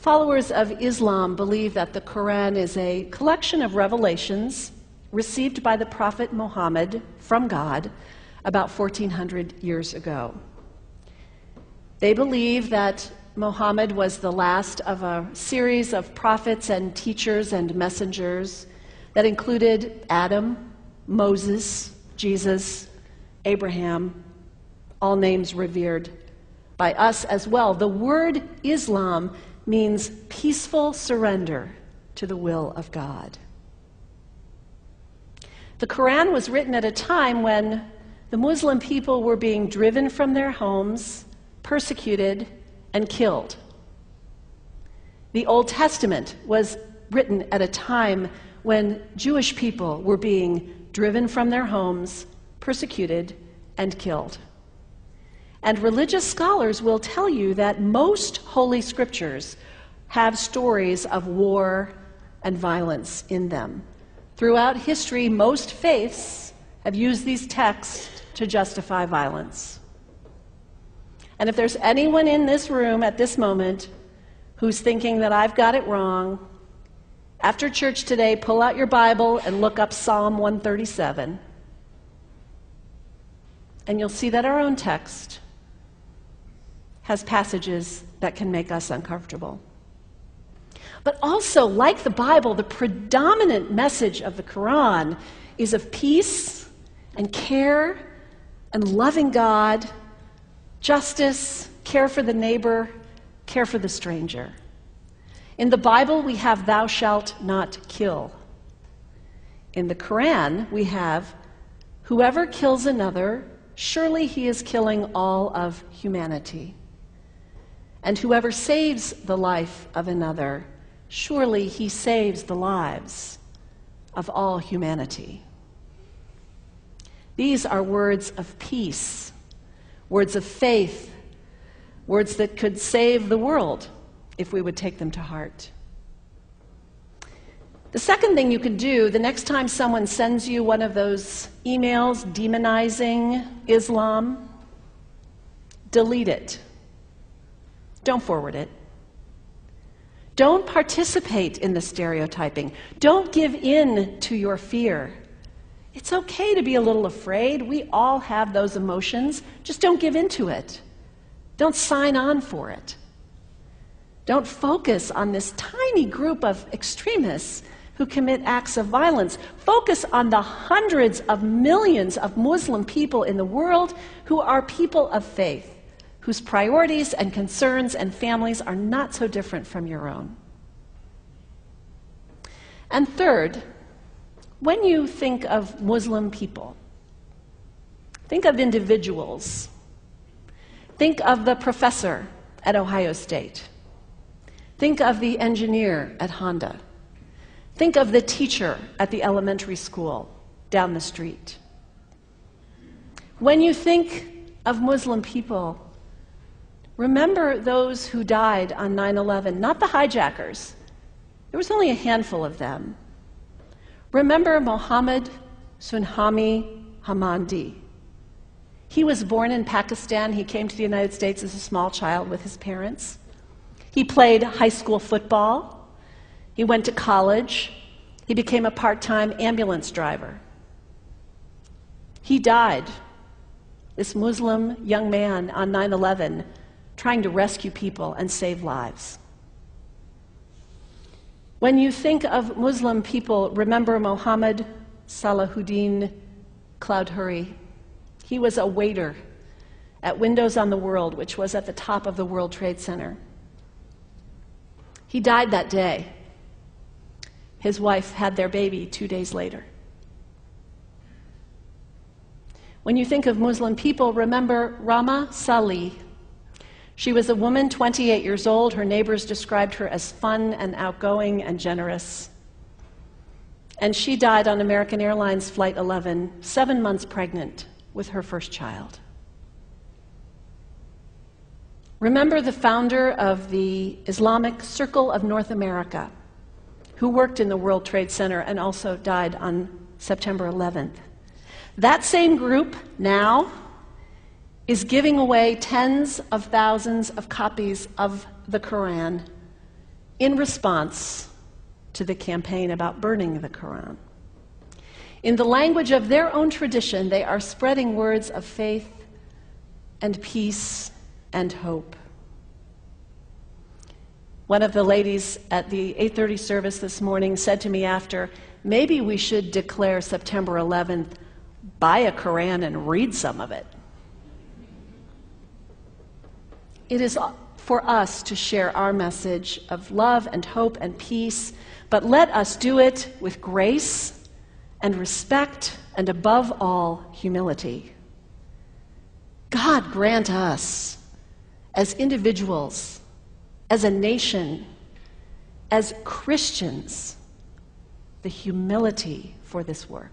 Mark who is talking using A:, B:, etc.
A: Followers of Islam believe that the Quran is a collection of revelations received by the Prophet Muhammad from God about 1400 years ago. They believe that Muhammad was the last of a series of prophets and teachers and messengers that included Adam, Moses, Jesus, Abraham, all names revered by us as well. The word Islam means peaceful surrender to the will of God. The Quran was written at a time when the Muslim people were being driven from their homes, persecuted, and killed. The Old Testament was written at a time when Jewish people were being driven from their homes, persecuted, and killed. And religious scholars will tell you that most Holy Scriptures have stories of war and violence in them. Throughout history, most faiths have used these texts to justify violence. And if there's anyone in this room at this moment who's thinking that I've got it wrong, after church today, pull out your Bible and look up Psalm 137. And you'll see that our own text has passages that can make us uncomfortable. But also, like the Bible, the predominant message of the Quran is of peace and care and loving God, justice, care for the neighbor, care for the stranger. In the Bible, we have thou shalt not kill. In the Quran, we have whoever kills another, surely he is killing all of humanity. And whoever saves the life of another, surely he saves the lives of all humanity. These are words of peace, words of faith, words that could save the world if we would take them to heart. The second thing you can do the next time someone sends you one of those emails demonizing Islam, delete it. Don't forward it. Don't participate in the stereotyping. Don't give in to your fear. It's okay to be a little afraid. We all have those emotions. Just don't give in to it. Don't sign on for it. Don't focus on this tiny group of extremists who commit acts of violence. Focus on the hundreds of millions of Muslim people in the world who are people of faith, whose priorities and concerns and families are not so different from your own. And third, when you think of Muslim people, think of individuals. Think of the professor at Ohio State. Think of the engineer at Honda. Think of the teacher at the elementary school down the street. When you think of Muslim people, remember those who died on 9/11, not the hijackers. There was only a handful of them. Remember Mohammed Sunhami Hamandi. He was born in Pakistan. He came to the United States as a small child with his parents. He played high school football. He went to college. He became a part-time ambulance driver. He died, this Muslim young man, on 9/11, trying to rescue people and save lives. When you think of Muslim people, remember Mohammed Salahuddin Cloudhurry. He was a waiter at Windows on the World, which was at the top of the World Trade Center. He died that day. His wife had their baby 2 days later. When you think of Muslim people, remember Rama Salih. She was a woman, 28 years old. Her neighbors described her as fun and outgoing and generous. And she died on American Airlines Flight 11, 7 months pregnant with her first child. Remember the founder of the Islamic Circle of North America, who worked in the World Trade Center and also died on September 11th. That same group now is giving away tens of thousands of copies of the Quran in response to the campaign about burning the Quran. In the language of their own tradition, they are spreading words of faith and peace and hope. One of the ladies at the 8:30 service this morning said to me after, maybe we should declare September 11th, buy a Quran and read some of it. It is for us to share our message of love and hope and peace, but let us do it with grace and respect and above all, humility. God grant us, as individuals, as a nation, as Christians, the humility for this work.